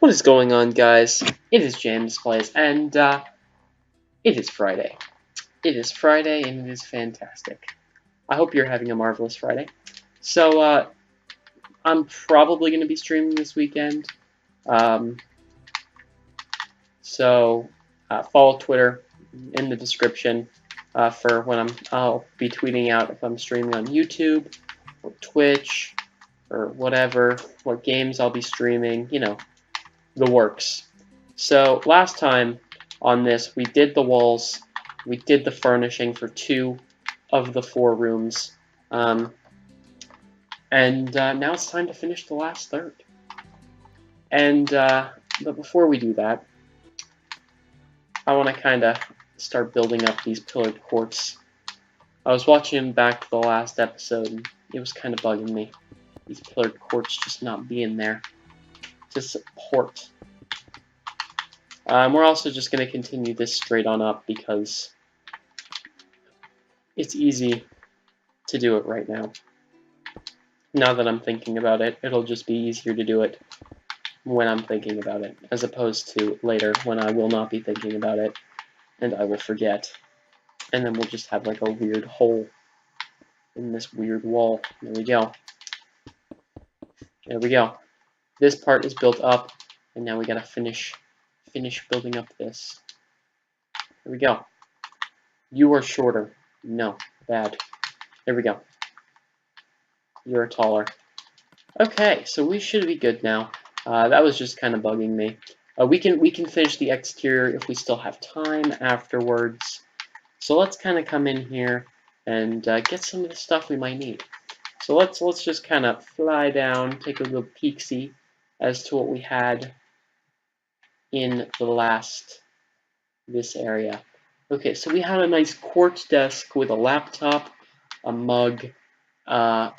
What is going on, guys? It is James Plays, and it is Friday. It is Friday, and it is fantastic. I hope you're having a marvelous Friday. So, I'm probably going to be streaming this weekend. So, follow Twitter in the description for when I'll be tweeting out if I'm streaming on YouTube or Twitch or whatever, what games I'll be streaming, the works. So last time on this, we did the walls, we did the furnishing for 2 of the 4 rooms, and now it's time to finish the last third. And but before we do that, I want to kind of start building up these pillared courts. I was watching back the last episode, and it was kind of bugging me. These pillared courts just not being there to support. We're also just going to continue this straight on up because it's easy to do it right now. Now that I'm thinking about it, it'll just be easier to do it when I'm thinking about it, as opposed to later when I will not be thinking about it and I will forget. And then we'll just have like a weird hole in this weird wall. There we go. There we go. This part is built up, and now we gotta finish building up this. There we go. You are shorter. No, bad. There we go. You're taller. Okay, so we should be good now. That was just kind of bugging me. We can finish the exterior if we still have time afterwards. So let's kind of come in here and get some of the stuff we might need. So let's just kind of fly down, take a little peek-see as to what we had in this area. Okay, so we had a nice quartz desk with a laptop, a mug, 1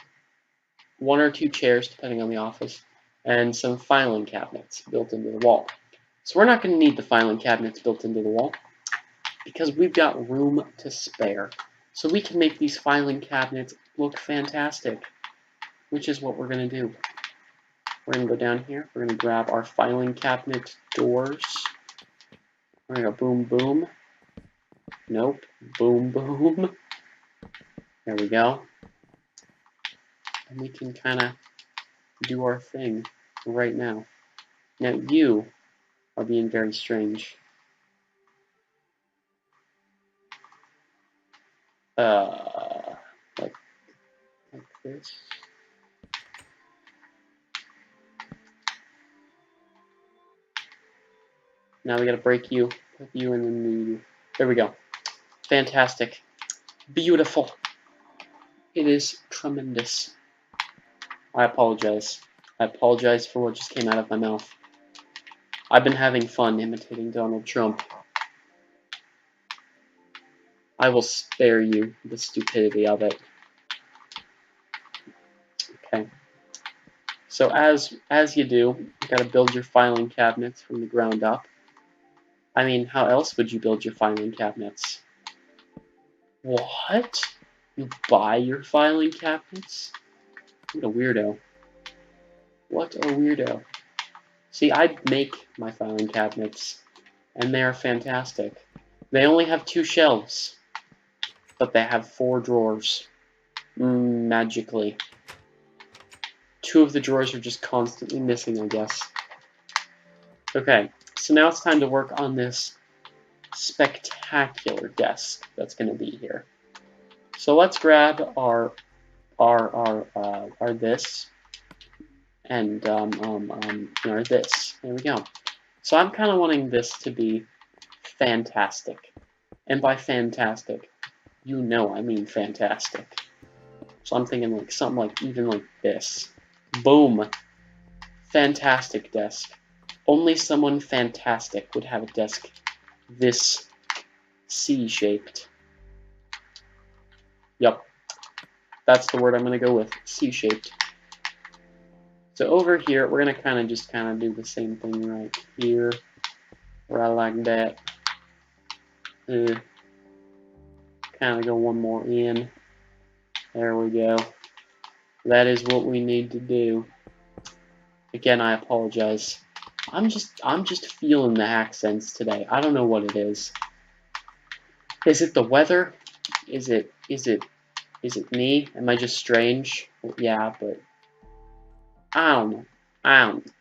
or 2 chairs, depending on the office, and some filing cabinets built into the wall. So we're not going to need the filing cabinets built into the wall because we've got room to spare. So we can make these filing cabinets look fantastic, which is what we're going to do. We're going to go down here. We're going to grab our filing cabinet doors. We're going to go boom, boom. Nope. Boom, boom. There we go. And we can kind of do our thing right now. Now you are being very strange. Like this. Now we gotta break you, put you in the new. There we go. Fantastic. Beautiful. It is tremendous. I apologize. I apologize for what just came out of my mouth. I've been having fun imitating Donald Trump. I will spare you the stupidity of it. Okay. So as you do, you gotta build your filing cabinets from the ground up. I mean, how else would you build your filing cabinets? What? You buy your filing cabinets? What a weirdo. What a weirdo. See, I make my filing cabinets, and they are fantastic. They only have 2 shelves, but they have 4 drawers. Magically. 2 of the drawers are just constantly missing, I guess. Okay, so now it's time to work on this spectacular desk that's going to be here. So let's grab our this and our this. There we go. So I'm kind of wanting this to be fantastic, and by fantastic, you know I mean fantastic. So I'm thinking like something like even like this. Boom. Fantastic desk. Only someone fantastic would have a desk this C-shaped. Yup. That's the word I'm going to go with. C-shaped. So over here, we're going to kind of do the same thing right here. Right like that. Kind of go one more in. There we go. That is what we need to do. Again, I apologize. I'm just feeling the accents today. I don't know what it is. Is it the weather? Is it me? Am I just strange? Well, yeah, but I don't know. I don't know.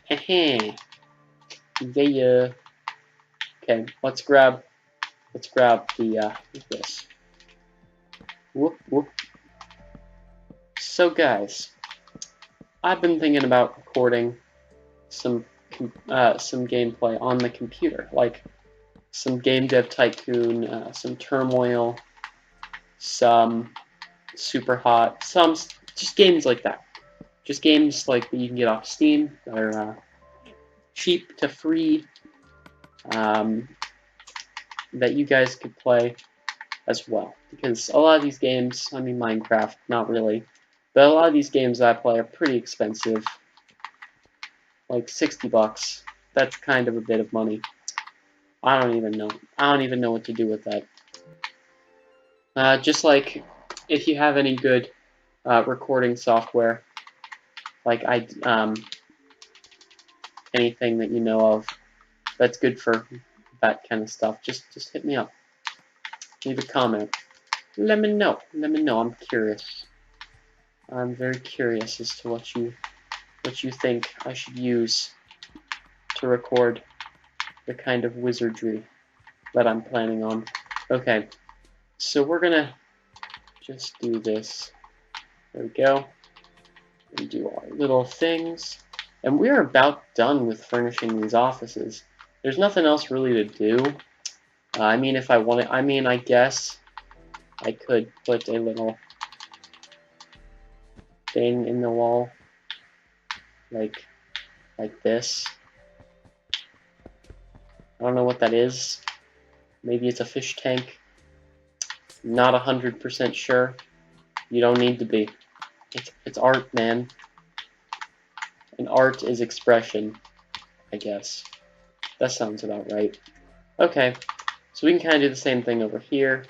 Heh. Yeah. Okay, let's grab the this. Whoop whoop. So guys, I've been thinking about recording some gameplay on the computer, like some Game Dev Tycoon, some Turmoil, some Super Hot, some just games like that. Just games like that you can get off Steam that are cheap to free, that you guys could play as well. Because a lot of these games, I mean Minecraft, not really, but a lot of these games I play are pretty expensive, like 60 bucks. That's kind of a bit of money. I don't even know. I don't even know what to do with that. Just like if you have any good recording software, like anything that you know of that's good for that kind of stuff, just hit me up. Leave a comment. Let me know. Let me know. I'm curious. I'm very curious as to what you think I should use to record the kind of wizardry that I'm planning on. Okay, so we're gonna just do this. There we go. And do our little things. And we're about done with furnishing these offices. There's nothing else really to do. I mean, if I wanted, I guess I could put a little thing in the wall, like this. I don't know what that is. Maybe it's a fish tank. Not 100% sure. You don't need to be. It's art, man. And art is expression, I guess. That sounds about right. Okay, so we can kind of do the same thing over here.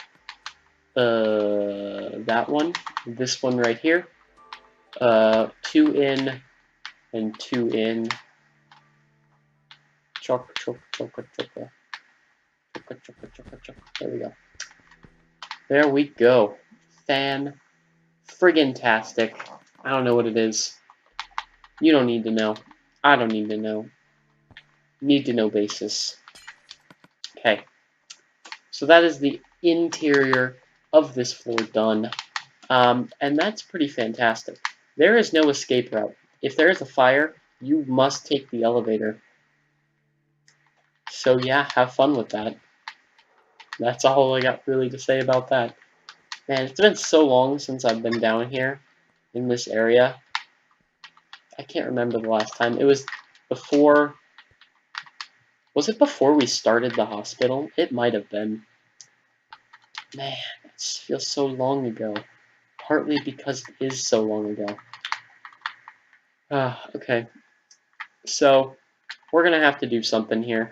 That one, this one right here. 2 in and 2 in. Chocolate, chocolate, chocolate, chocolate. Chocolate, chocolate, chocolate, chocolate. There we go. There we go. Fan friggin' tastic. I don't know what it is. You don't need to know. I don't need to know. Need to know basis. Okay. So that is the interior of this floor done. And that's pretty fantastic. There is no escape route. If there is a fire, you must take the elevator. So yeah, have fun with that. That's all I got really to say about that. Man, it's been so long since I've been down here in this area. I can't remember the last time. It was before... Was it before we started the hospital? It might have been. Man, it feels so long ago. Partly because it is so long ago. Okay. So, we're gonna have to do something here.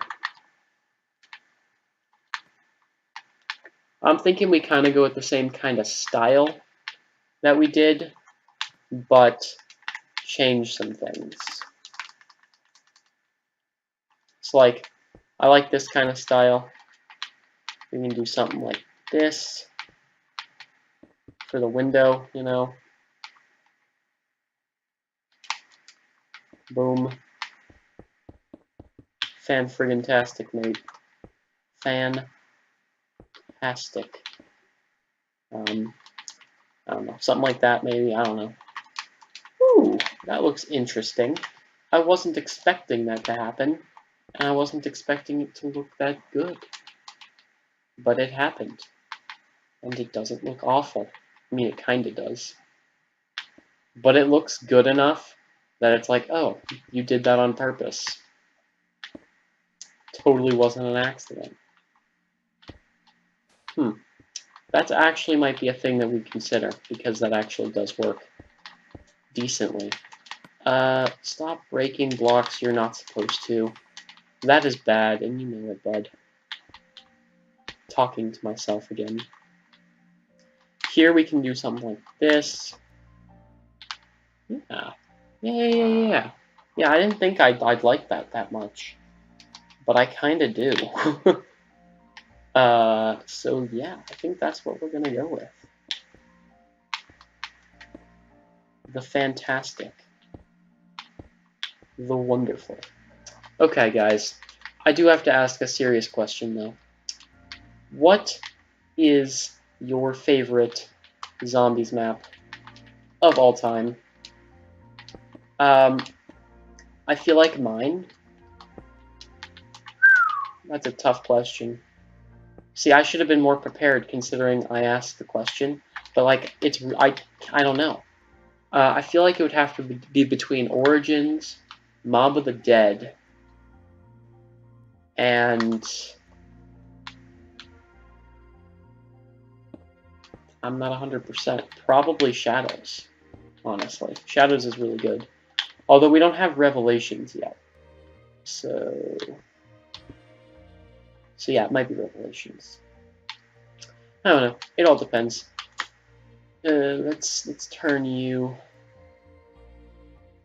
I'm thinking we kind of go with the same kind of style that we did, but change some things. It's like, I like this kind of style. We can do something like this for the window, you know. Boom. Fan-friggin-tastic, mate. Fan-tastic. I don't know, something like that maybe, I don't know. Ooh, that looks interesting. I wasn't expecting that to happen, and I wasn't expecting it to look that good. But it happened. And it doesn't look awful. I mean, it kinda does. But it looks good enough that it's like, oh, you did that on purpose. Totally wasn't an accident. That actually might be a thing that we consider, because that actually does work decently. Stop breaking blocks you're not supposed to. That is bad, and you know it, bud. Talking to myself again. here we can do something like this. Yeah. Yeah, I didn't think I'd like that much, but I kind of do. So yeah, I think that's what we're gonna go with. The fantastic. The wonderful. Okay, guys. I do have to ask a serious question, though. What is your favorite zombies map of all time? I feel like mine. That's a tough question. See, I should have been more prepared considering I asked the question, but like I don't know. I feel like it would have to be between Origins, Mob of the Dead, and I'm not 100%. Probably Shadows, honestly. Shadows is really good. Although we don't have Revelations yet. So yeah, it might be Revelations. I don't know. It all depends. Let's turn you.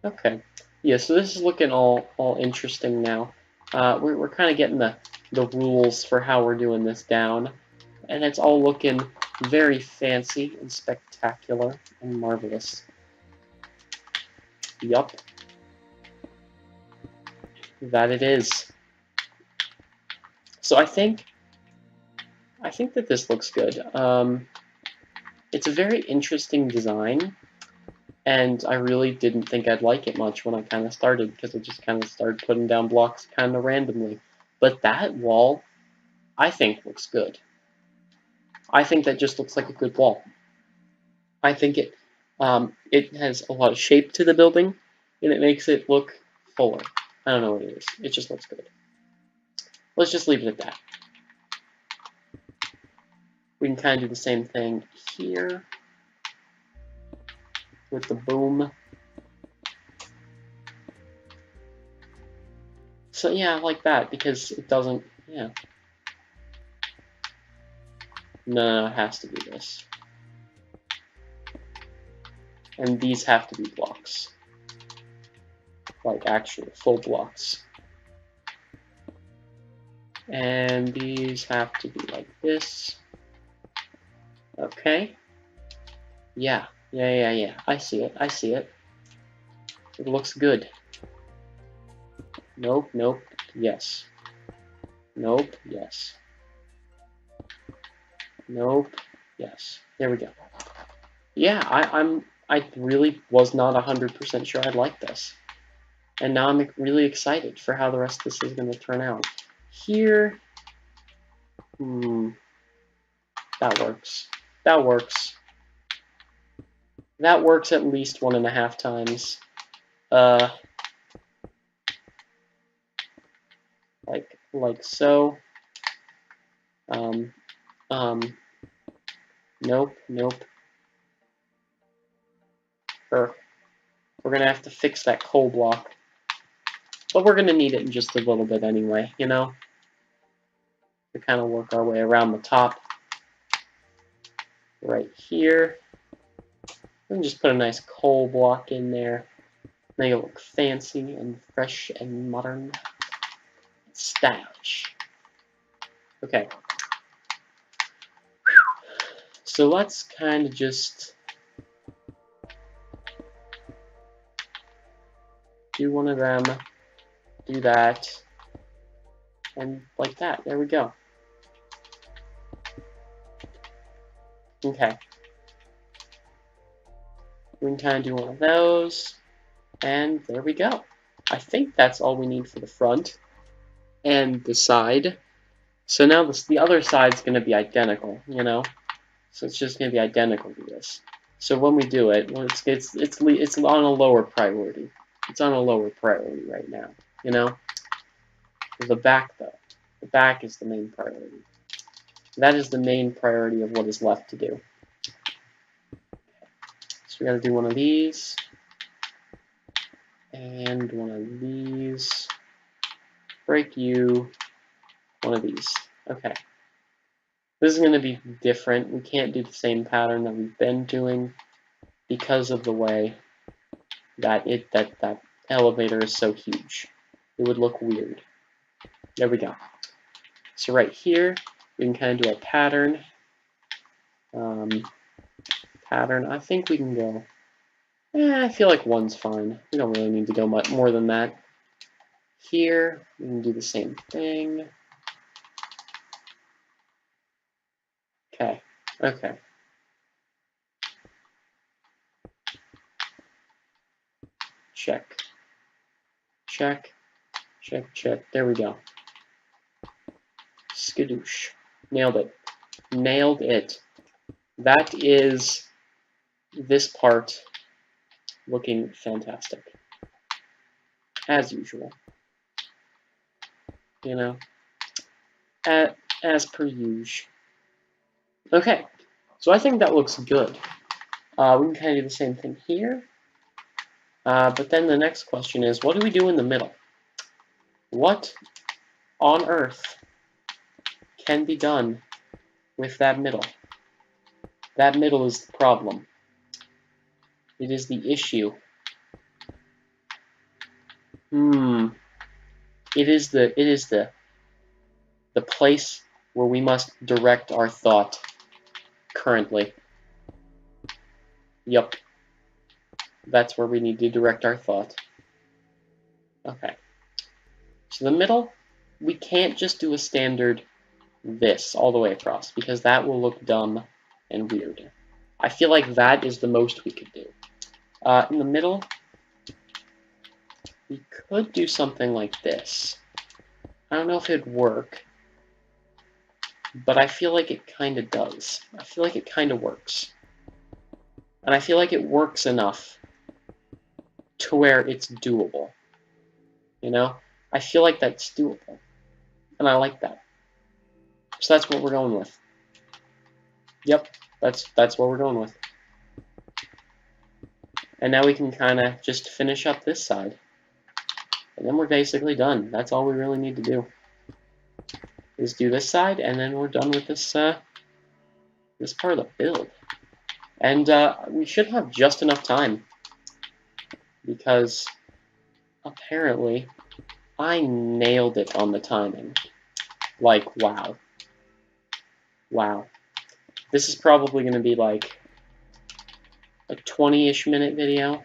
Okay. Yeah, so this is looking all interesting now. We're kind of getting the rules for how we're doing this down, and it's all looking very fancy and spectacular and marvelous. Yup. That it is. So I think that this looks good. It's a very interesting design, and I really didn't think I'd like it much when I kind of started, because I just kind of started putting down blocks kind of randomly. But that wall, I think, looks good. I think that just looks like a good wall. I think it has a lot of shape to the building, and it makes it look fuller. I don't know what it is. It just looks good. Let's just leave it at that. We can kind of do the same thing here with the boom. So yeah, I like that because it doesn't, yeah. No, it has to be this. And these have to be blocks. Like actual full blocks. And these have to be like this. Okay. Yeah. I see it. It looks good. Nope. Yes. Nope. Yes. Nope. Yes. There we go. Yeah, I really was not 100% sure I'd like this. And now I'm really excited for how the rest of this is going to turn out. Here, that works. That works. That works at least 1.5 times. Like so. Nope. We're gonna have to fix that coal block. But we're gonna need it in just a little bit anyway, you know? To kind of work our way around the top. Right here. And just put a nice coal block in there. Make it look fancy and fresh and modern. Stylish. Okay. So let's kind of just do one of them, do that, and like that. There we go. Okay. We can kind of do one of those, and there we go. I think that's all we need for the front and the side. So now the other side's going to be identical, you know? So it's just going to be identical to this. So when we do it, well, it's on a lower priority. It's on a lower priority right now, you know? The back, though. The back is the main priority. That is the main priority of what is left to do. So we got to do one of these. And one of these. Break you. One of these. Okay. This is going to be different. We can't do the same pattern that we've been doing because of the way that that elevator is so huge. It would look weird. There we go. So right here, we can kind of do a pattern. Pattern. I think we can go. I feel like one's fine. We don't really need to go much more than that. Here, we can do the same thing. Okay. Okay. Check. Check. Check. Check. There we go. Skadoosh. Nailed it. Nailed it. That is this part looking fantastic. As usual. You know, as per usual. Okay, so I think that looks good. We can kind of do the same thing here. But then the next question is, what do we do in the middle? What on earth can be done with that middle? That middle is the problem. It is the issue. It is the place where we must direct our thought currently. Yup. That's where we need to direct our thought. Okay. So the middle, we can't just do a standard this all the way across, because that will look dumb and weird. I feel like that is the most we could do. In the middle, we could do something like this. I don't know if it'd work, but I feel like it kind of does. I feel like it kind of works. And I feel like it works enough to where it's doable. You know? I feel like that's doable. And I like that. So that's what we're going with. Yep, that's what we're going with. And now we can kind of just finish up this side. And then we're basically done. That's all we really need to do. Is do this side, and then we're done with this this part of the build. And we should have just enough time, because apparently I nailed it on the timing. Like, wow. Wow. This is probably going to be like a 20-ish minute video,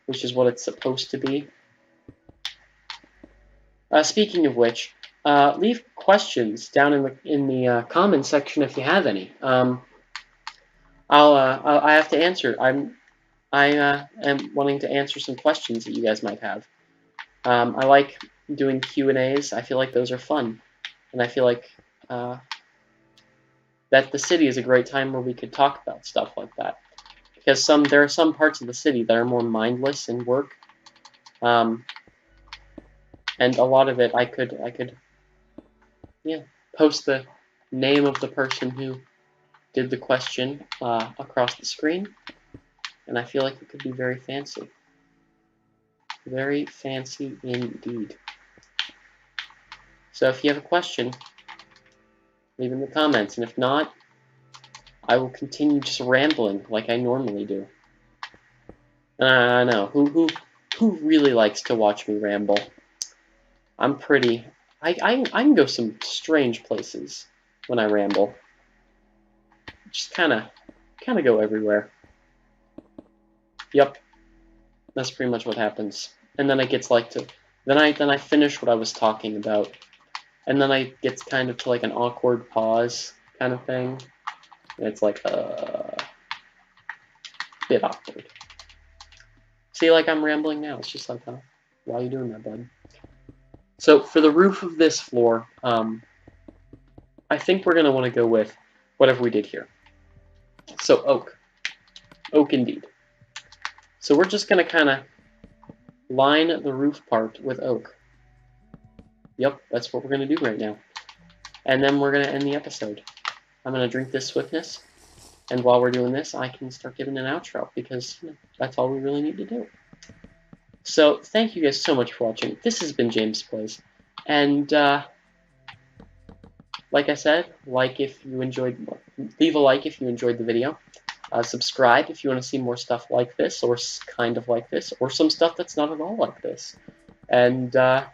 which is what it's supposed to be. Speaking of which, leave questions down in the comment section if you have any. I have to answer. I am wanting to answer some questions that you guys might have. I like doing Q&As. I feel like those are fun, and I feel like that the city is a great time where we could talk about stuff like that. Because there are some parts of the city that are more mindless in work, and a lot of it I could post the name of the person who did the question across the screen, and I feel like it could be very fancy. Very fancy indeed. So if you have a question, leave in the comments, and if not, I will continue just rambling like I normally do. I know, who really likes to watch me ramble? I'm pretty... I can go some strange places when I ramble. Just kind of go everywhere. Yep. That's pretty much what happens. And then it gets like to... Then I finish what I was talking about. And then I gets kind of to like an awkward pause kind of thing. And it's like a bit awkward. See, like I'm rambling now. It's just like, why are you doing that, bud? So for the roof of this floor, I think we're going to want to go with whatever we did here. So oak. Oak indeed. So we're just going to kind of line the roof part with oak. Yep, that's what we're going to do right now. And then we're going to end the episode. I'm going to drink this swiftness. And while we're doing this, I can start giving an outro, because that's all we really need to do. So thank you guys so much for watching. This has been James Plays. And like I said, leave a like if you enjoyed the video. Subscribe if you want to see more stuff like this, or kind of like this, or some stuff that's not at all like this. And yeah,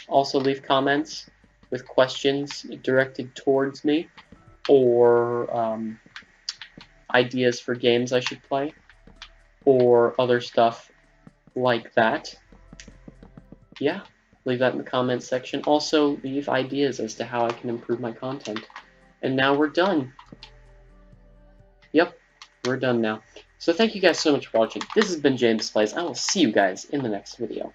also leave comments with questions directed towards me, or ideas for games I should play, or other stuff like that. Yeah, leave that in the comments section. Also, leave ideas as to how I can improve my content. And now we're done. Yep, we're done now. So thank you guys so much for watching. This has been James Plays. I will see you guys in the next video.